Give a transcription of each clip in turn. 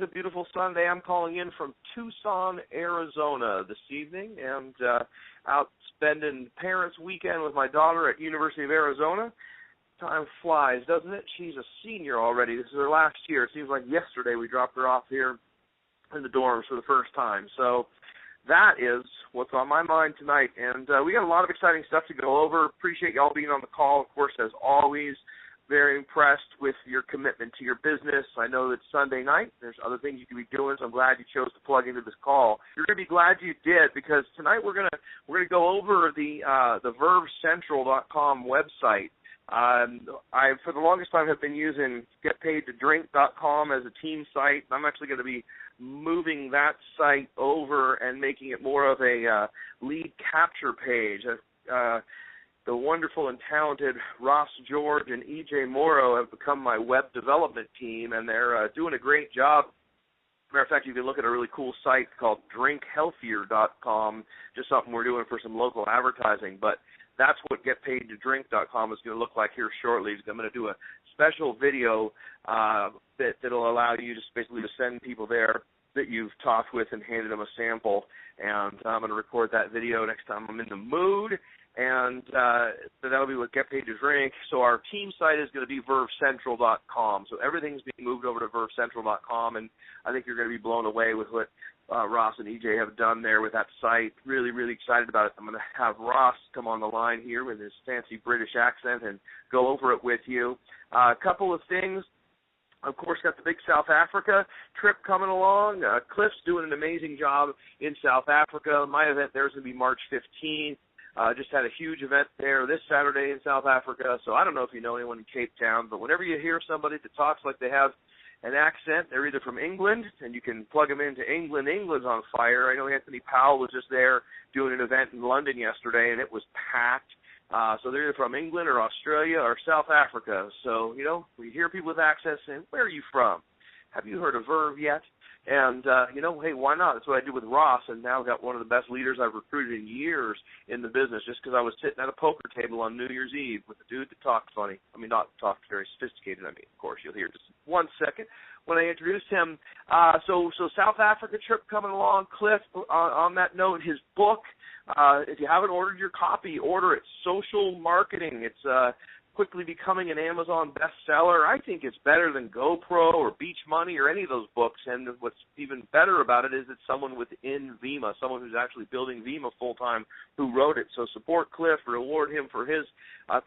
a beautiful Sunday. I'm calling in from Tucson, Arizona this evening, and out spending Parents' Weekend with my daughter at University of Arizona. Time flies, doesn't it? She's a senior already. This is her last year. It seems like yesterday we dropped her off here in the dorms for the first time. So that is what's on my mind tonight. And we got a lot of exciting stuff to go over. Appreciate y'all being on the call. Of course, as always, very impressed with your commitment to your business. I know that Sunday night there's other things you could be doing, so I'm glad you chose to plug into this call. You're going to be glad you did, because tonight we're going to go over the VerveCentral.com website. I, for the longest time, have been using GetPaidToDrink.com as a team site. I'm actually going to be moving that site over and making it more of a lead capture page. The wonderful and talented Ross George and EJ Morrow have become my web development team, and they're doing a great job. Matter of fact, you can look at a really cool site called DrinkHealthier.com, just something we're doing for some local advertising. But that's what GetPaidToDrink.com is going to look like here shortly. I'm going to do a special video that'll allow you just basically to send people there that you've talked with and handed them a sample. And I'm going to record that video next time I'm in the mood. And that'll be with Get Paid to Drink. So our team site is going to be VerveCentral.com. So everything's being moved over to VerveCentral.com, and I think you're going to be blown away with what Ross and EJ have done there with that site. Really, really excited about it. I'm going to have Ross come on the line here with his fancy British accent and go over it with you. A couple of things. Of course, got the big South Africa trip coming along. Cliff's doing an amazing job in South Africa. My event there is going to be March 15th. Just had a huge event there this Saturday in South Africa. So I don't know if you know anyone in Cape Town, but whenever you hear somebody that talks like they have an accent, they're either from England, and you can plug them into England. England's on fire. I know Anthony Powell was just there doing an event in London yesterday, and it was packed. So they're either from England or Australia or South Africa. So, you know, we hear people with accents saying, where are you from? Have you heard of Verve yet? And, hey, why not? That's what I did with Ross, and now I've got one of the best leaders I've recruited in years in the business, just because I was sitting at a poker table on New Year's Eve with a dude that talks funny. I mean, not talks very sophisticated. I mean, of course, you'll hear just 1 second when I introduced him. So South Africa trip coming along. Cliff, on that note, his book, if you haven't ordered your copy, order it. Social Marketing. It's quickly becoming an Amazon bestseller. I think it's better than GoPro or Beach Money or any of those books. And what's even better about it is it's someone within Vima, someone who's actually building Vima full-time, who wrote it. So support Cliff, reward him for his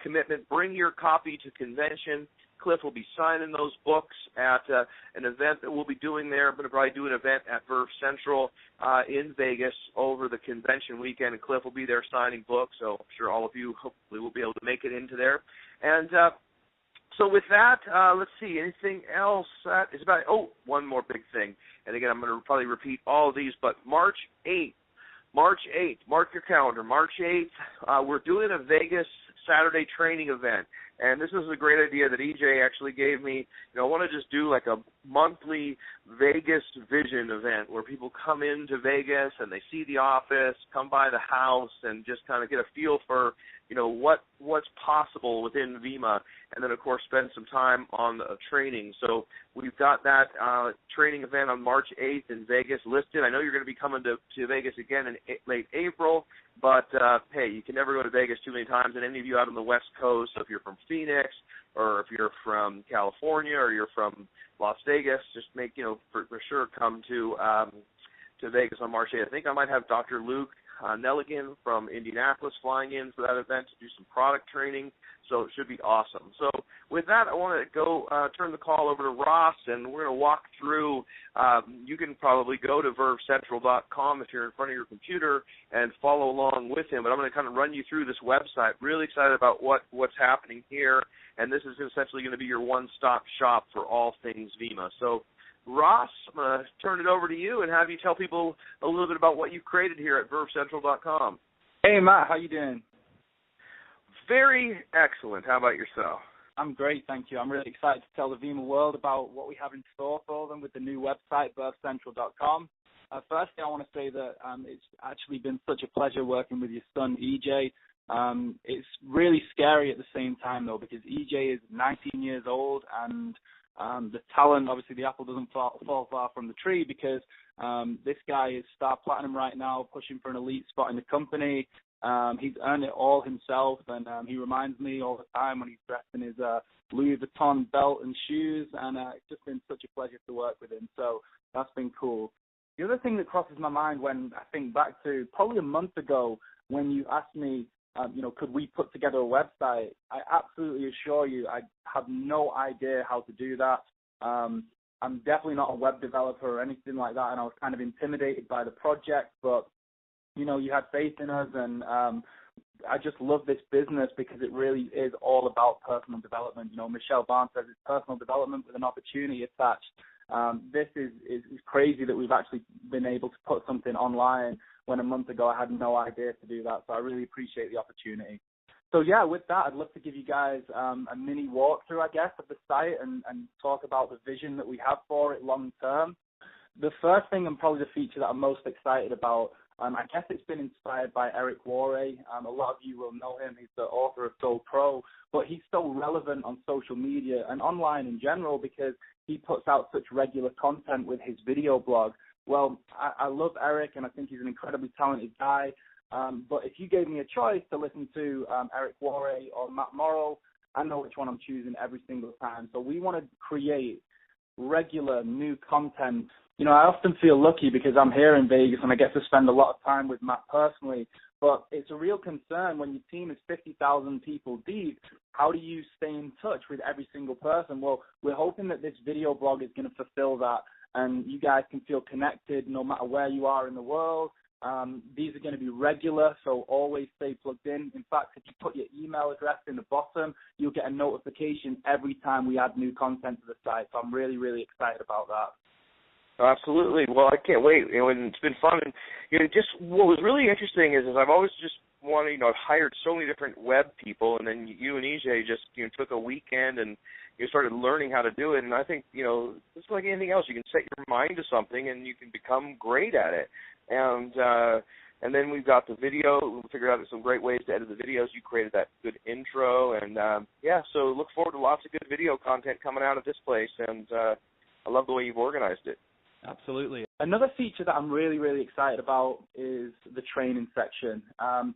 commitment. Bring your copy to convention. Cliff will be signing those books at an event that we'll be doing there. I'm going to probably do an event at Verve Central in Vegas over the convention weekend, and Cliff will be there signing books. So I'm sure all of you hopefully will be able to make it into there. And so with that, let's see, anything else that is about, one more big thing. And again, I'm going to probably repeat all of these, but March 8th, mark your calendar, March 8th, we're doing a Vegas Saturday training event. And this is a great idea that EJ actually gave me. I want to just do like a monthly Vegas vision event where people come into Vegas and they see the office, come by the house, and just kind of get a feel for, what's possible within Vima, and then, of course, spend some time on the training. So we've got that training event on March 8th in Vegas listed. I know you're going to be coming to Vegas again in late April, but, hey, you can never go to Vegas too many times, and any of you out on the West Coast, so if you're from Phoenix or if you're from California or you're from Las Vegas, just make, for sure come to Vegas on March 8th. I think I might have Dr. Luke Nelligan from Indianapolis flying in for that event to do some product training, so it should be awesome. So with that, I want to go turn the call over to Ross, and we're going to walk through. You can probably go to VerveCentral.com if you're in front of your computer and follow along with him, but I'm going to kind of run you through this website. Really excited about what's happening here, and this is essentially going to be your one-stop shop for all things Vima. So Ross, I'm going to turn it over to you and have you tell people a little bit about what you've created here at VerveCentral.com. Hey, Matt, how you doing? Very excellent. How about yourself? I'm great, thank you. I'm really excited to tell the Vima world about what we have in store for them with the new website, VerveCentral.com. Firstly, I want to say that it's actually been such a pleasure working with your son, EJ. It's really scary at the same time, though, because EJ is 19 years old, and The talent, obviously, the apple doesn't fall far from the tree because this guy is star platinum right now, pushing for an elite spot in the company. He's earned it all himself, and he reminds me all the time when he's dressed in his Louis Vuitton belt and shoes, and it's just been such a pleasure to work with him. So that's been cool. The other thing that crosses my mind when I think back to probably a month ago when you asked me, could we put together a website? I absolutely assure you I have no idea how to do that. I'm definitely not a web developer or anything like that, and I was kind of intimidated by the project, but, you had faith in us, and I just love this business because it really is all about personal development. Michelle Barnes says it's personal development with an opportunity attached. This is crazy that we've actually been able to put something online when a month ago I had no idea to do that. So I really appreciate the opportunity. So yeah, with that, I'd love to give you guys a mini walkthrough, I guess, of the site and talk about the vision that we have for it long term. The first thing and probably the feature that I'm most excited about, I guess it's been inspired by Eric Worre. A lot of you will know him. He's the author of Go Pro, but he's so relevant on social media and online in general because he puts out such regular content with his video blog. Well, I love Eric, and I think he's an incredibly talented guy. But if you gave me a choice to listen to Eric Worre or Matt Morrow, I know which one I'm choosing every single time. So we want to create regular new content. I often feel lucky because I'm here in Vegas and I get to spend a lot of time with Matt personally, but it's a real concern when your team is 50,000 people deep. How do you stay in touch with every single person? Well, we're hoping that this video blog is going to fulfill that, and you guys can feel connected no matter where you are in the world. These are going to be regular, so always stay plugged in. In fact, if you put your email address in the bottom, you'll get a notification every time we add new content to the site. So I'm really, really excited about that. Absolutely. Well, I can't wait. And it's been fun. And just what was really interesting is I've always just wanted, I've hired so many different web people, and then you and EJ just took a weekend and you started learning how to do it. And I think it's like anything else. You can set your mind to something and you can become great at it. And then we've got the video. We figured out some great ways to edit the videos. You created that good intro, and so look forward to lots of good video content coming out of this place. And I love the way you've organized it. Absolutely. Another feature that I'm really, really excited about is the training section.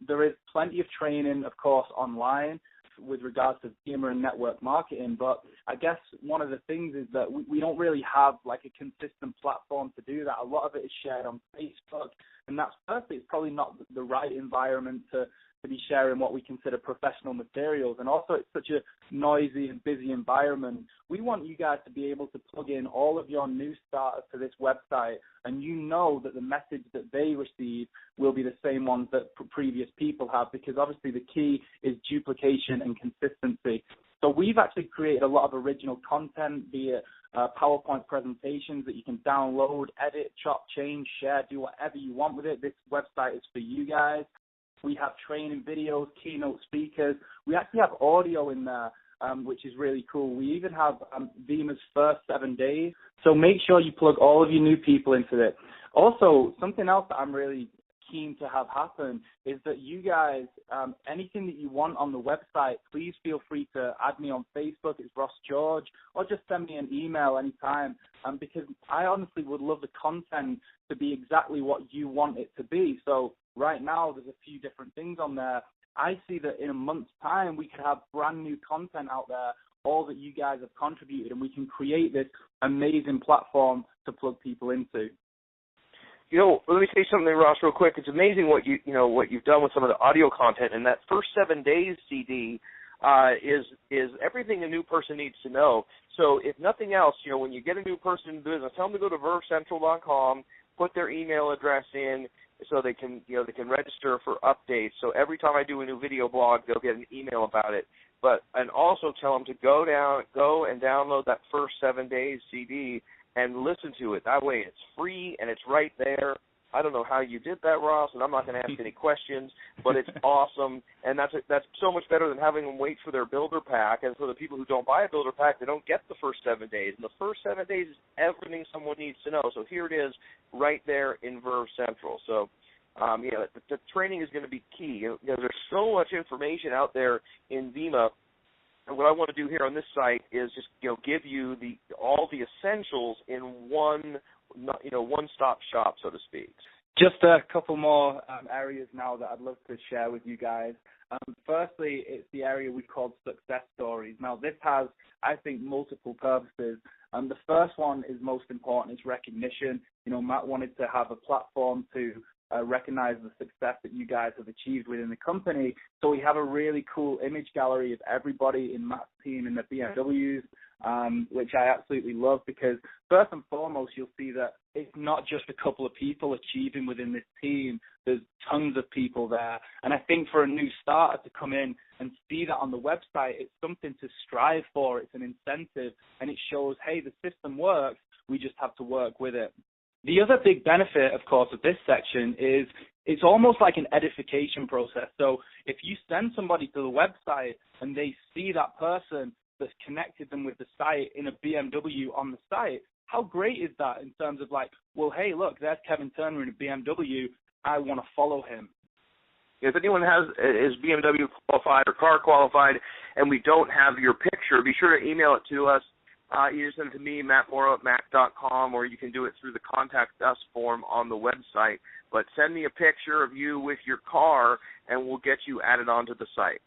There is plenty of training, of course, online with regards to gamer and network marketing, but I guess one of the things is that we don't really have like a consistent platform to do that. A lot of it is shared on Facebook, and that's firstly, it's probably not the right environment to be sharing what we consider professional materials, and also it's such a noisy and busy environment. We want you guys to be able to plug in all of your new starters to this website, and that the message that they receive will be the same ones that previous people have, because obviously the key is duplication and consistency. So we've actually created a lot of original content, be it PowerPoint presentations that you can download, edit, chop, change, share, do whatever you want with it. This website is for you guys. We have training videos, keynote speakers. We actually have audio in there, which is really cool. We even have Vima's first 7 days. So make sure you plug all of your new people into it. Also, something else that I'm really keen to have happen is that you guys, anything that you want on the website, please feel free to add me on Facebook. It's Ross George, or just send me an email anytime, because I honestly would love the content to be exactly what you want it to be. So right now, there's a few different things on there. I see that in a month's time, we could have brand new content out there, all that you guys have contributed, and we can create this amazing platform to plug people into. Let me say something, Ross, real quick. It's amazing what you've done with some of the audio content, and that first 7 days CD is everything a new person needs to know. So if nothing else, when you get a new person in business, tell them to go to vervecentral.com, put their email address in, so they can register for updates. So every time I do a new video blog, they'll get an email about it. And also tell them to go and download that first 7 days CD and listen to it. That way it's free and it's right there. I don't know how you did that, Ross, and I'm not going to ask any questions, but it's awesome. And that's so much better than having them wait for their builder pack. And for the people who don't buy a builder pack, they don't get the first 7 days. And the first 7 days is everything someone needs to know. So here it is right there in Verve Central. So, the training is going to be key. There's so much information out there in Vima And what I want to do here on this site is just give you all the essentials in one-stop shop, so to speak. Just a couple more areas now that I'd love to share with you guys. Firstly, it's the area we call success stories. Now, this has, I think, multiple purposes. The first one is most important, is recognition. Matt wanted to have a platform to recognize the success that you guys have achieved within the company. So we have a really cool image gallery of everybody in Matt's team in the BMWs, which I absolutely love, because first and foremost, you'll see that it's not just a couple of people achieving within this team. There's tons of people there. And I think for a new starter to come in and see that on the website, it's something to strive for. It's an incentive, and it shows, hey, the system works. We just have to work with it. The other big benefit, of course, of this section is it's almost like an edification process. So if you send somebody to the website and they see that person that's connected them with the site in a BMW on the site, how great is that in terms of like, well, hey, look, there's Kevin Turner in a BMW. I want to follow him. If anyone is BMW qualified or car qualified and we don't have your picture, be sure to email it to us. You just send it to me, mattmorrow@mac.com, or you can do it through the Contact Us form on the website. But send me a picture of you with your car, and we'll get you added onto the site.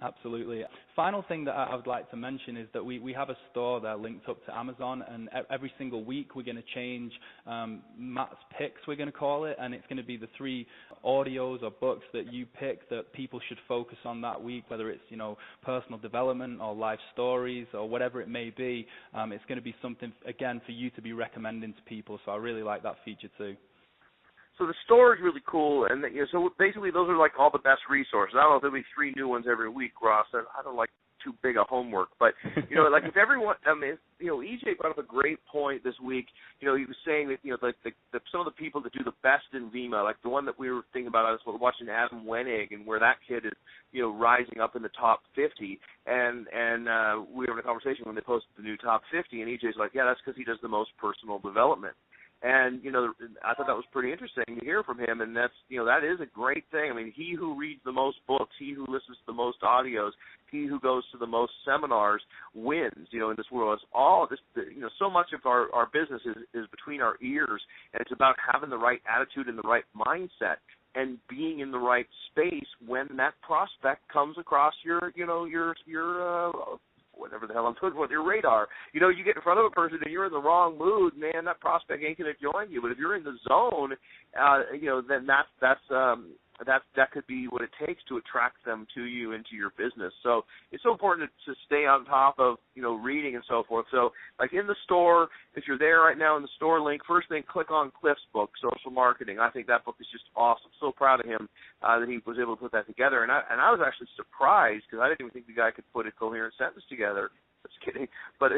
Absolutely. Final thing that I would like to mention is that we have a store there linked up to Amazon, and every single week we're going to change Matt's picks, we're going to call it, and it's going to be the 3 audios or books that you pick that people should focus on that week, whether it's, personal development or life stories or whatever it may be. It's going to be something, again, for you to be recommending to people, so I really like that feature too. So the store is really cool, and so basically those are like all the best resources. I don't know if there'll be 3 new ones every week, Ross. I don't like too big a homework, but like if everyone, EJ brought up a great point this week. He was saying that like some of the people that do the best in Vima, like the one that we were thinking about, I was watching Adam Wenig, and where that kid is rising up in the top 50, and we were having a conversation when they posted the new top 50, and EJ's like, yeah, that's because he does the most personal development. And, I thought that was pretty interesting to hear from him, and that's, that is a great thing. I mean, he who reads the most books, he who listens to the most audios, he who goes to the most seminars wins, in this world. It's all this, so much of our business is between our ears, and it's about having the right attitude and the right mindset and being in the right space when that prospect comes across your whatever the hell I'm talking about, your radar. You get in front of a person and you're in the wrong mood, man, that prospect ain't going to join you. But if you're in the zone, then that could be what it takes to attract them to you into your business. So it's so important to stay on top of, reading and so forth. So like in the store, if you're there right now in the store link, first thing, click on Cliff's book, Social Marketing. I think that book is just awesome. So proud of him that he was able to put that together. And I was actually surprised because I didn't even think the guy could put a coherent sentence together. Just kidding, but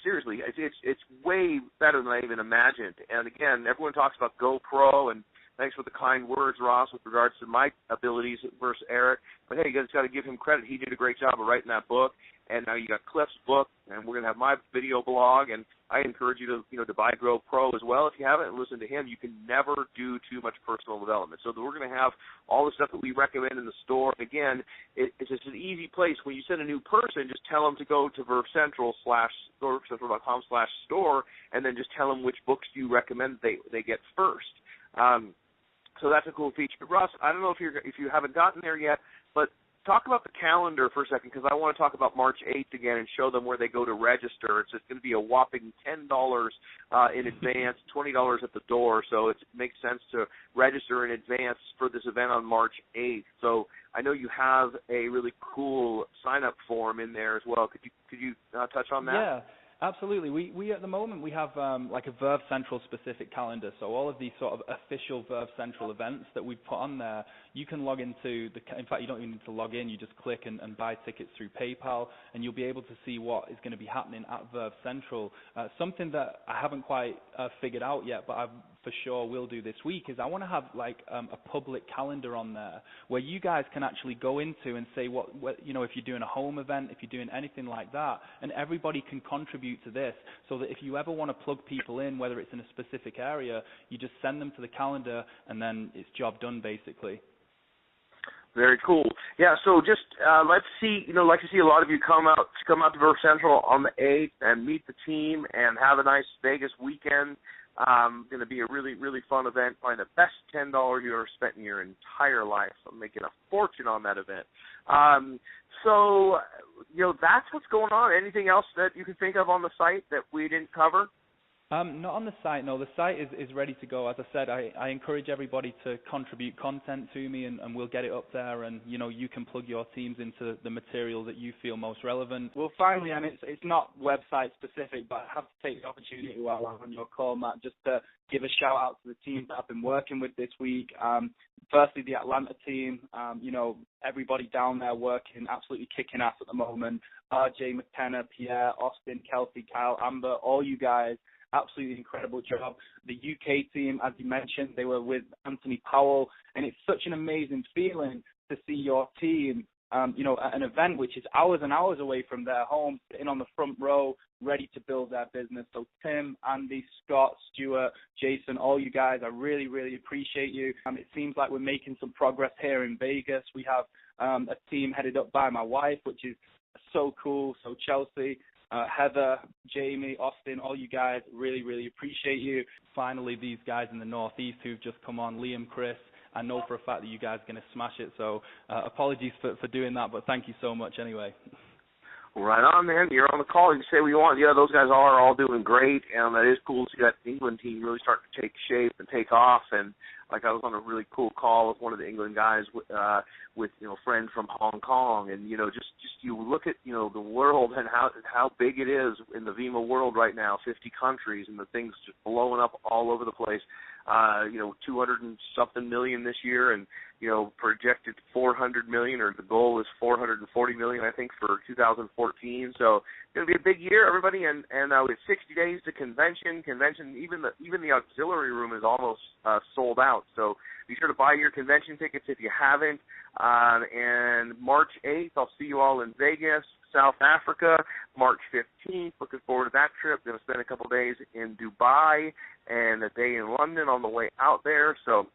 seriously, it's way better than I even imagined. And again, everyone talks about GoPro, and thanks for the kind words, Ross, with regards to my abilities versus Eric. But hey, you guys got to give him credit. He did a great job of writing that book. And now you got Cliff's book, and we're going to have my video blog. And I encourage you to buy GoPro as well if you haven't, and listen to him. You can never do too much personal development. So we're going to have all the stuff that we recommend in the store. And again, it's just an easy place. When you send a new person, just tell them to go to VerveCentral.com/store, and then just tell them which books you recommend they get first. So that's a cool feature. Russ, I don't know if you haven't gotten there yet, but talk about the calendar for a second, because I want to talk about March 8th again and show them where they go to register. It's going to be a whopping $10 in advance, $20 at the door, so it makes sense to register in advance for this event on March 8th. So I know you have a really cool sign-up form in there as well. Could you touch on that? Yeah. Absolutely. We at the moment, we have like a Verve Central specific calendar. So all of these sort of official Verve Central events that we've put on there, you can log into in fact, you don't even need to log in. You just click and buy tickets through PayPal, and you'll be able to see what is going to be happening at Verve Central. Something that I haven't quite figured out yet, but I for sure will do this week, is I want to have like a public calendar on there where you guys can actually go into and say what if you're doing a home event, if you're doing anything like that, and everybody can contribute to this, so that if you ever want to plug people in, whether it's in a specific area, you just send them to the calendar and then it's job done basically. Very cool. Yeah, so just like to see a lot of you come out to Verve Central on the 8th and meet the team and have a nice Vegas weekend. Going to be a really, really fun event. Probably the best $10 you ever spent in your entire life. I'm making a fortune on that event. So, that's what's going on. Anything else that you can think of on the site that we didn't cover? Not on the site, no. The site is ready to go. As I said, I encourage everybody to contribute content to me, and we'll get it up there, and, you can plug your teams into the material that you feel most relevant. Well, finally, and it's not website specific, but I have to take the opportunity while I'm on your call, Matt, just to give a shout out to the teams that I've been working with this week. Firstly, the Atlanta team, everybody down there working, absolutely kicking ass at the moment. RJ, McKenna, Pierre, Austin, Kelsey, Kyle, Amber, all you guys. Absolutely incredible job. The UK team, as you mentioned, they were with Anthony Powell, and it's such an amazing feeling to see your team, at an event which is hours and hours away from their home, sitting on the front row, ready to build their business. So Tim, Andy, Scott, Stuart, Jason, all you guys, I really, really appreciate you. It seems like we're making some progress here in Vegas. We have a team headed up by my wife, which is so cool. So Chelsea, Heather, Jamie, Austin, all you guys, really, really appreciate you. Finally, these guys in the Northeast who've just come on, Liam, Chris, I know for a fact that you guys are going to smash it, so apologies for doing that, but thank you so much anyway. Right on, man. You're on the call. You can say what you want. Yeah, those guys are all doing great, and that is cool to see that England team really start to take shape and take off. And like I was on a really cool call with one of the England guys with friends from Hong Kong, and just you look at the world and how big it is in the VEMA world right now, 50 countries, and the things just blowing up all over the place. 200 and something million this year, and projected 400 million, or the goal is 440 million, I think, for 2014. So it's going to be a big year, everybody. And with 60 days to convention, even the auxiliary room is almost sold out. So be sure to buy your convention tickets if you haven't. And March 8th, I'll see you all in Vegas, South Africa. March 15th, looking forward to that trip. Going to spend a couple days in Dubai and a day in London on the way out there. So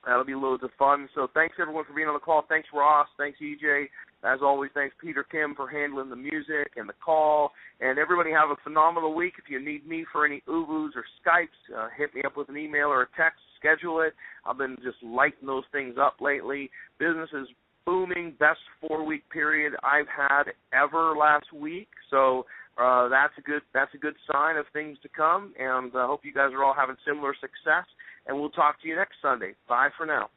that'll be loads of fun. So thanks, everyone, for being on the call. Thanks, Ross. Thanks, EJ. As always, thanks, Peter Kim, for handling the music and the call. And everybody have a phenomenal week. If you need me for any Ubus or Skypes, hit me up with an email or a text. Schedule it. I've been just lighting those things up lately. Business is booming. Best 4-week period I've had ever last week. So that's a good sign of things to come. And I hope you guys are all having similar success. And we'll talk to you next Sunday. Bye for now.